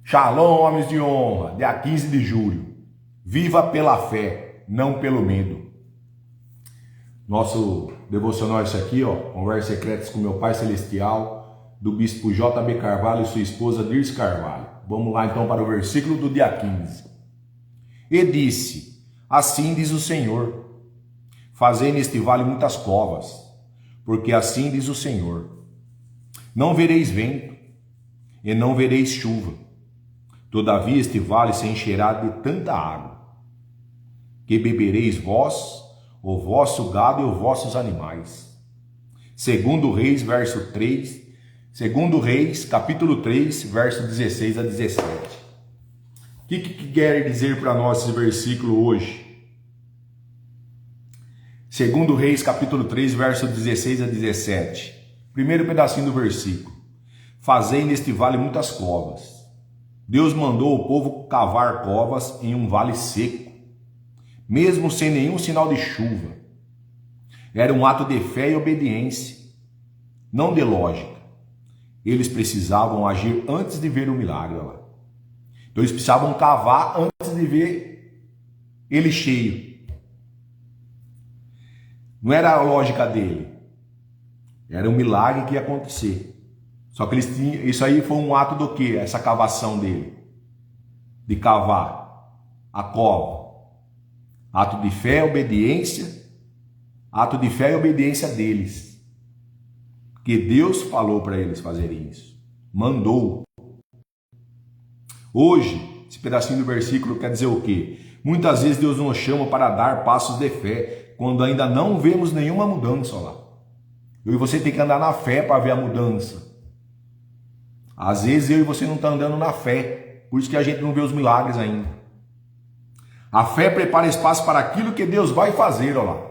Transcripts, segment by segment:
Shalom, homens de honra, dia 15 de julho. Viva pela fé, não pelo medo. Nosso devocional é isso aqui, ó. Conversas secretas com meu Pai Celestial, do bispo J.B. Carvalho e sua esposa Dirce Carvalho. Vamos lá então para o versículo do dia 15. E disse: assim diz o Senhor, fazei neste vale muitas covas, porque assim diz o Senhor: não vereis vento, e não vereis chuva. Todavia este vale se encherá de tanta água, que bebereis vós, o vosso gado e os vossos animais. Segundo Reis, verso 3, segundo Reis, capítulo 3, verso 16 a 17. O que quer dizer para nós esse versículo hoje? Segundo Reis, capítulo 3, verso 16 a 17. Primeiro pedacinho do versículo. Fazei neste vale muitas covas. Deus mandou o povo cavar covas em um vale seco, mesmo sem nenhum sinal de chuva. Era um ato de fé e obediência, não de lógica. Eles precisavam agir antes de ver o milagre. Olha lá. Então eles precisavam cavar antes de ver ele cheio. Não era a lógica dele. Era um milagre que ia acontecer. Só que eles tinham, isso aí foi um ato do quê? Essa cavação dele. De cavar a cova. Ato de fé e obediência. Ato de fé e obediência deles. Que Deus falou para eles fazerem isso. Mandou. Hoje, esse pedacinho do versículo quer dizer o quê? Muitas vezes Deus nos chama para dar passos de fé, quando ainda não vemos nenhuma mudança lá. Eu e você tem que andar na fé para ver a mudança. Às vezes eu e você não estamos andando na fé, por isso que a gente não vê os milagres ainda. A fé prepara espaço para aquilo que Deus vai fazer, olha lá.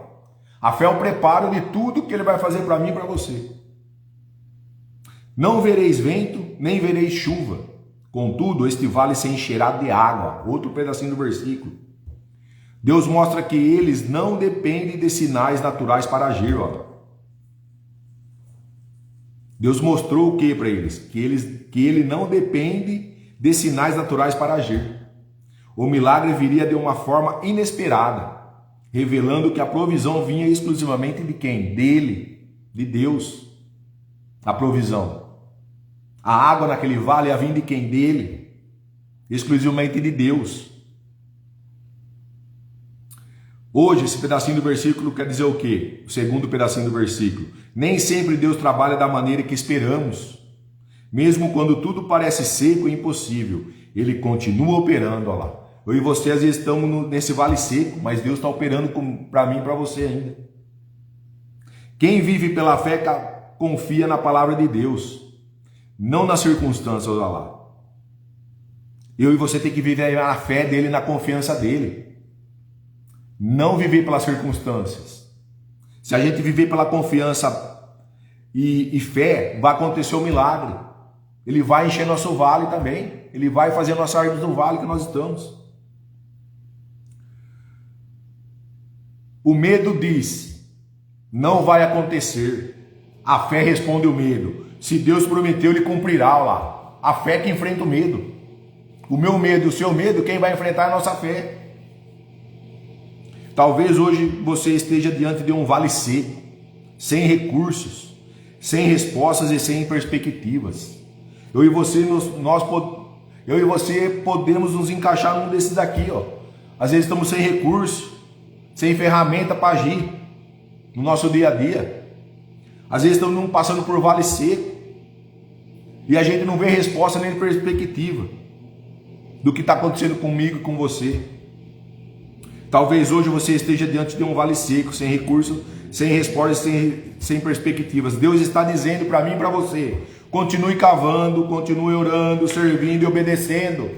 A fé é o preparo de tudo que Ele vai fazer para mim e para você. Não vereis vento, nem vereis chuva. Contudo, este vale se encherá de água. Outro pedacinho do versículo. Deus mostra que eles não dependem de sinais naturais para agir, olha. Deus mostrou o que para eles? Que ele não depende de sinais naturais para agir. O milagre viria de uma forma inesperada, revelando que a provisão vinha exclusivamente de quem? Dele, de Deus. A provisão. A água naquele vale ia vir de quem? Dele. Exclusivamente de Deus. Hoje, esse pedacinho do versículo quer dizer o quê? O segundo pedacinho do versículo. Nem sempre Deus trabalha da maneira que esperamos. Mesmo quando tudo parece seco e impossível, Ele continua operando. Olha lá. Eu e você às vezes estamos nesse vale seco, mas Deus está operando para mim e para você ainda. Quem vive pela fé confia na palavra de Deus, não nas circunstâncias. Olha lá. Eu e você tem que viver na fé dele, na confiança dele. Não viver pelas circunstâncias. Se a gente viver pela confiança e fé, vai acontecer o milagre. Ele vai encher nosso vale também. Ele vai fazer nossa árvore do vale que nós estamos. O medo diz: não vai acontecer. A fé responde o medo. Se Deus prometeu, Ele cumprirá. Lá. A fé que enfrenta o medo. O meu medo e o seu medo, quem vai enfrentar é a nossa fé. Talvez hoje você esteja diante de um vale seco, sem recursos, sem respostas e sem perspectivas. Eu e você podemos nos encaixar num desses aqui, ó. Às vezes estamos sem recurso, sem ferramenta para agir no nosso dia a dia. Às vezes estamos passando por vale seco e a gente não vê resposta nem perspectiva do que está acontecendo comigo e com você. Talvez hoje você esteja diante de um vale seco, sem recursos, sem respostas, sem perspectivas. Deus está dizendo para mim e para você: continue cavando, continue orando, servindo e obedecendo.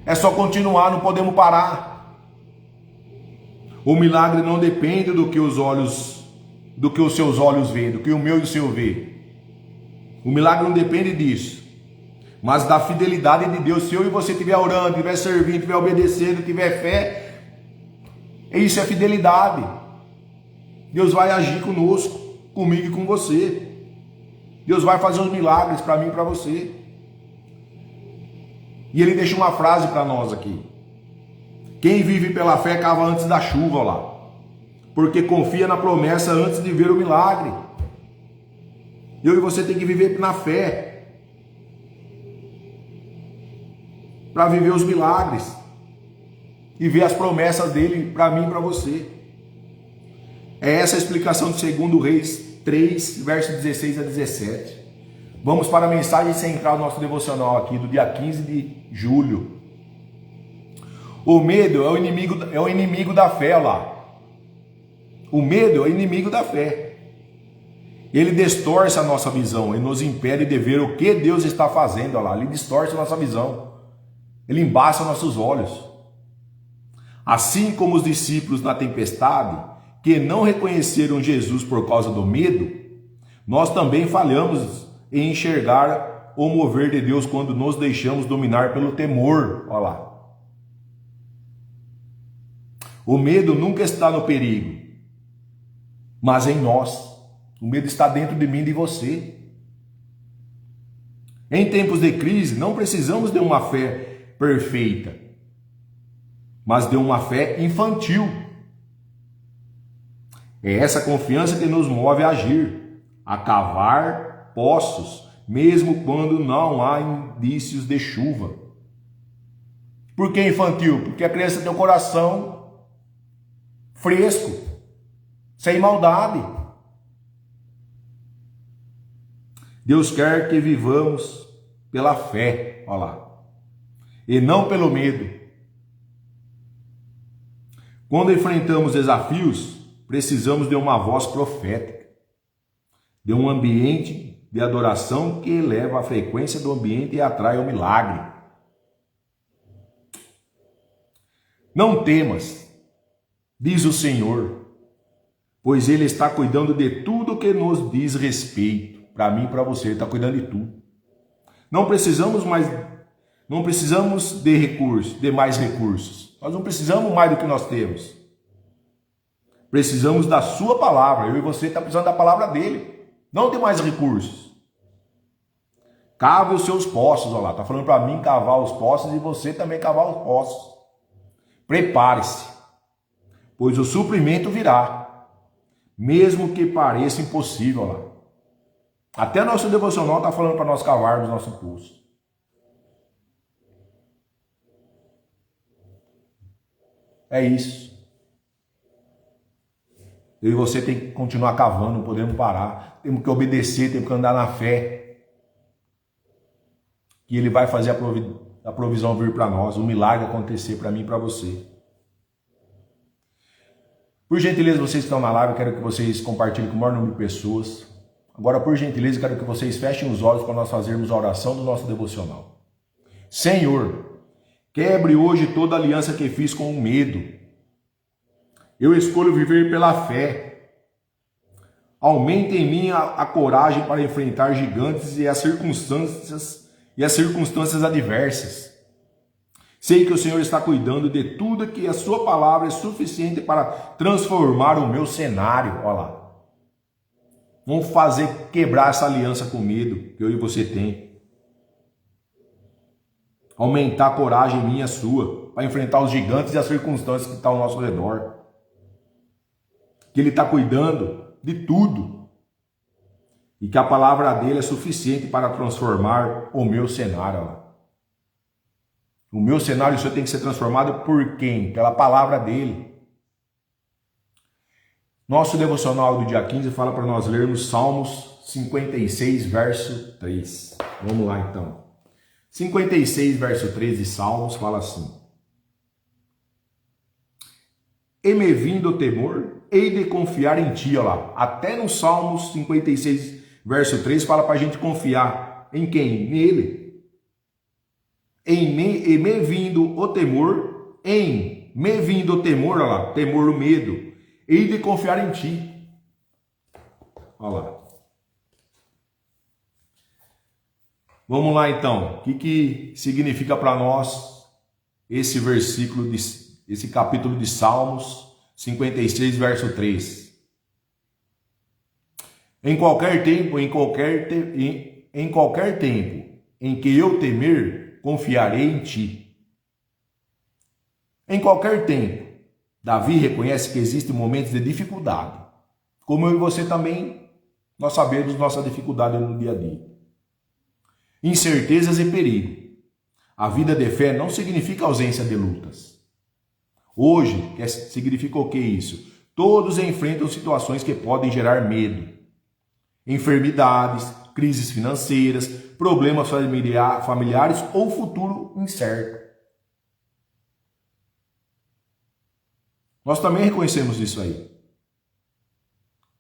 É só continuar, não podemos parar. O milagre não depende do que os seus olhos veem, do que o meu e o seu vê. O milagre não depende disso, mas da fidelidade de Deus. Se eu e você estiver orando, estiver servindo, estiver obedecendo, tiver fé, isso é fidelidade. Deus vai agir conosco, comigo e com você. Deus vai fazer os milagres para mim e para você. E ele deixa uma frase para nós aqui. Quem vive pela fé cava antes da chuva, lá. Porque confia na promessa antes de ver o milagre. Eu e você tem que viver na fé. Para viver os milagres. E ver as promessas dele para mim e para você. É essa a explicação de 2 Reis 3, versos 16 a 17. Vamos para a mensagem central do nosso devocional aqui, do dia 15 de julho. O medo é o inimigo da fé, lá. O medo é o inimigo da fé. Ele distorce a nossa visão, ele nos impede de ver o que Deus está fazendo, olha lá. Ele distorce a nossa visão, ele embaça nossos olhos. Assim como os discípulos na tempestade, que não reconheceram Jesus por causa do medo, nós também falhamos em enxergar o mover de Deus quando nos deixamos dominar pelo temor, olha lá. O medo nunca está no perigo, mas em nós. O medo está dentro de mim e de você. Em tempos de crise, não precisamos de uma fé perfeita, mas de uma fé infantil. É essa confiança que nos move a agir, a cavar poços, mesmo quando não há indícios de chuva. Por que infantil? Porque a criança tem o coração fresco, sem maldade. Deus quer que vivamos pela fé, olha lá, e não pelo medo. Quando enfrentamos desafios, precisamos de uma voz profética, de um ambiente de adoração que eleva a frequência do ambiente e atrai o milagre. Não temas, diz o Senhor, pois Ele está cuidando de tudo que nos diz respeito. Para mim e para você, Ele está cuidando de tudo. Não precisamos de recursos, de mais recursos. Nós não precisamos mais do que nós temos. Precisamos da sua palavra. Eu e você está precisando da palavra dele. Não de mais recursos. Cave os seus poços, olha lá. Está falando para mim cavar os poços e você também cavar os poços. Prepare-se, pois o suprimento virá, mesmo que pareça impossível, olha lá. Até nosso devocional está falando para nós cavarmos nosso poço. É isso. Eu e você tem que continuar cavando, não podemos parar. Temos que obedecer, temos que andar na fé. Que Ele vai fazer a provisão vir para nós, o milagre acontecer para mim e para você. Por gentileza, vocês que estão na live, eu quero que vocês compartilhem com o maior número de pessoas. Agora, por gentileza, eu quero que vocês fechem os olhos para nós fazermos a oração do nosso devocional. Senhor, quebre hoje toda a aliança que fiz com o medo. Eu escolho viver pela fé. Aumente em mim a coragem para enfrentar gigantes e as circunstâncias adversas. Sei que o Senhor está cuidando de tudo, que a sua palavra é suficiente para transformar o meu cenário. Olha lá. Vamos quebrar essa aliança com medo que eu e você tem. Aumentar a coragem minha e sua para enfrentar os gigantes e as circunstâncias que estão ao nosso redor. Que Ele está cuidando de tudo. E que a palavra dele é suficiente para transformar o meu cenário. Olha lá. O meu cenário, isso tem que ser transformado por quem? Pela palavra dele. Nosso devocional do dia 15 fala para nós lermos Salmos 56, verso 3. Vamos lá então. 56, verso 3 de Salmos fala assim: E me vindo o temor, hei de confiar em ti. Olha lá. Até no Salmos 56, verso 3 fala para a gente confiar em quem? Nele. E me vindo o temor, olha lá, temor, o medo, hei de confiar em ti. Olha lá. Vamos lá então, o que significa para nós esse versículo, esse capítulo de Salmos 56, verso 3? Em qualquer tempo em que eu temer, confiarei em ti. Em qualquer tempo, Davi reconhece que existem momentos de dificuldade. Como eu e você também, nós sabemos nossa dificuldade no dia a dia. Incertezas e perigo. A vida de fé não significa ausência de lutas. Hoje, significa o que isso? Todos enfrentam situações que podem gerar medo. Enfermidades, crises financeiras, problemas familiares ou futuro incerto. Nós também reconhecemos isso aí.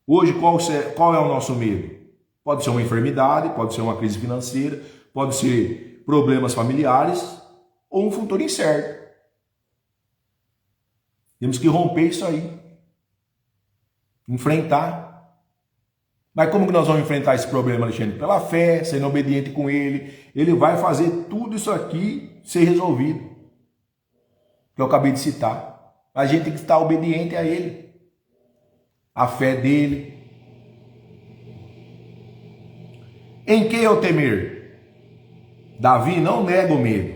Hoje, qual é o nosso medo? Pode ser uma enfermidade, pode ser uma crise financeira, pode ser problemas familiares ou um futuro incerto. Temos que romper isso aí. Enfrentar. Mas como que nós vamos enfrentar esse problema, Alexandre? Pela fé, sendo obediente com Ele. Ele vai fazer tudo isso aqui ser resolvido. Que eu acabei de citar. A gente tem que estar obediente a Ele. A fé dele. Em que eu temer? Davi não nega o medo.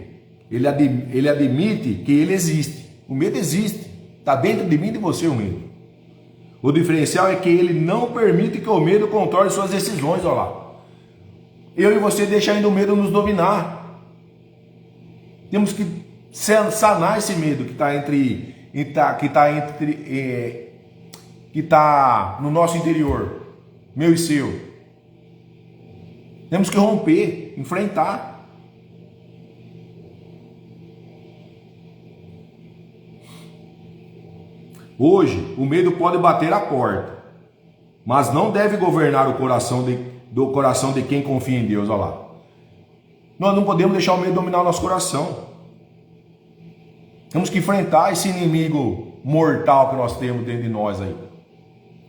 Ele admite que ele existe. O medo existe. Está dentro de mim e de você o medo. O diferencial é que ele não permite que o medo controle suas decisões. Olha lá. Eu e você deixam ainda o medo nos dominar. Temos que sanar esse medo que está no nosso interior, meu e seu. Temos que romper, enfrentar. Hoje, o medo pode bater a porta, mas não deve governar o coração de quem confia em Deus. Olha lá. Nós não podemos deixar o medo dominar o nosso coração. Temos que enfrentar esse inimigo mortal que nós temos dentro de nós aí.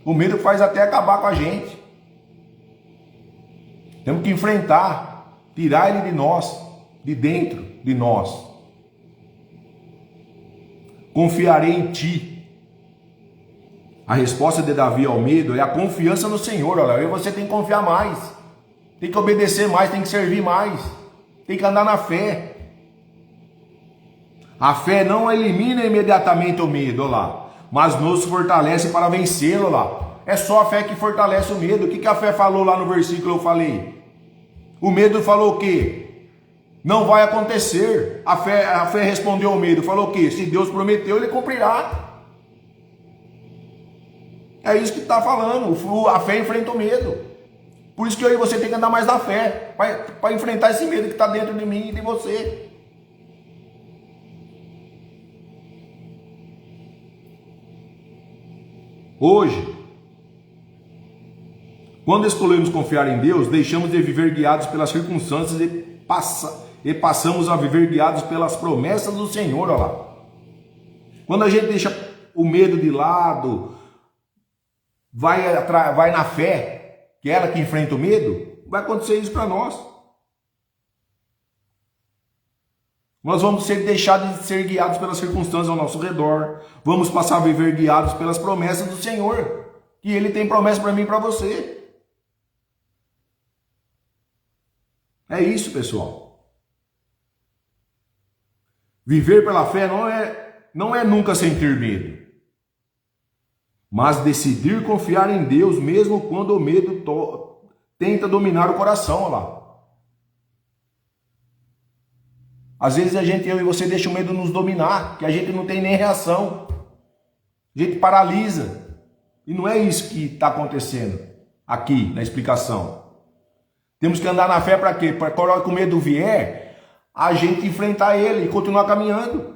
O medo faz até acabar com a gente. Temos que enfrentar, tirar ele de nós, de dentro de nós. Confiarei em ti. A resposta de Davi ao medo é a confiança no Senhor. Olha, eu e você tem que confiar mais. Tem que obedecer mais, tem que servir mais. Tem que andar na fé. A fé não elimina imediatamente o medo, olha lá, mas nos fortalece para vencê-lo, olha lá. É só a fé que fortalece o medo. O que a fé falou lá no versículo que eu falei? O medo falou o quê? Não vai acontecer. A fé respondeu ao medo, falou o quê? Se Deus prometeu, Ele cumprirá. É isso que está falando. A fé enfrenta o medo. Por isso que eu e você tem que andar mais na fé, para enfrentar esse medo que está dentro de mim e de você. Hoje, quando escolhemos confiar em Deus, deixamos de viver guiados pelas circunstâncias e passamos a viver guiados pelas promessas do Senhor. Olha lá. Quando a gente deixa o medo de lado, vai na fé, que é ela que enfrenta o medo, vai acontecer isso para nós. Nós vamos deixar de ser guiados pelas circunstâncias ao nosso redor. Vamos passar a viver guiados pelas promessas do Senhor. Que Ele tem promessa para mim e para você. É isso, pessoal. Viver pela fé não é nunca sentir medo. Mas decidir confiar em Deus mesmo quando o medo tenta dominar o coração. Olha lá. Às vezes eu e você deixa o medo nos dominar, que a gente não tem nem reação. A gente paralisa. E não é isso que está acontecendo aqui na explicação. Temos que andar na fé para quê? Para quando o medo vier, a gente enfrentar ele e continuar caminhando.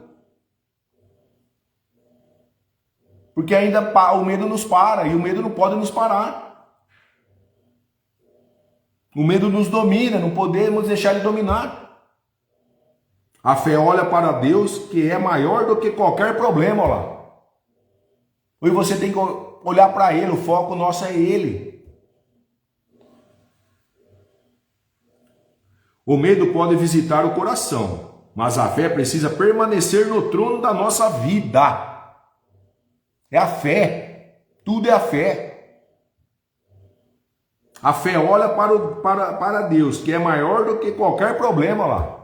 Porque ainda o medo nos para e o medo não pode nos parar. O medo nos domina, não podemos deixar ele dominar. A fé olha para Deus, que é maior do que qualquer problema, olha lá. E você tem que olhar para Ele, o foco nosso é Ele. O medo pode visitar o coração, mas a fé precisa permanecer no trono da nossa vida. É a fé, tudo é a fé. A fé olha para Deus, que é maior do que qualquer problema, olha lá.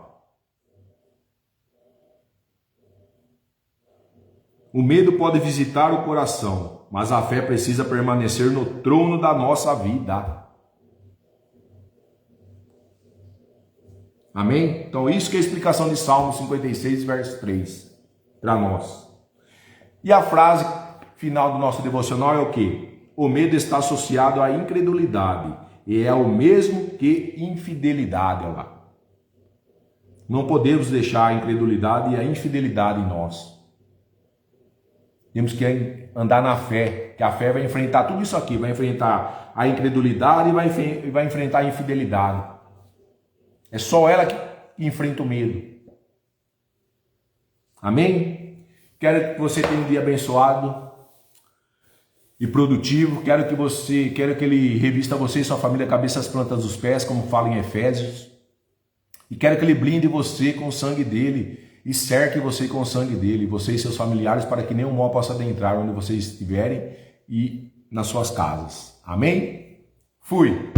O medo pode visitar o coração, mas a fé precisa permanecer no trono da nossa vida. Amém? Então isso que é a explicação de Salmo 56, verso 3, para nós. E a frase final do nosso devocional é o quê? O medo está associado à incredulidade e é o mesmo que infidelidade. Olha lá. Não podemos deixar a incredulidade e a infidelidade em nós. Temos que andar na fé, que a fé vai enfrentar tudo isso aqui, vai enfrentar a incredulidade e vai enfrentar a infidelidade. É só ela que enfrenta o medo. Amém? Quero que você tenha um dia abençoado e produtivo. Quero que ele revista você e sua família cabeça às plantas dos pés, como fala em Efésios. E quero que ele blinde você com o sangue dele e cerque você com o sangue dele, você e seus familiares, para que nenhum mal possa adentrar onde vocês estiverem e nas suas casas. Amém? Fui!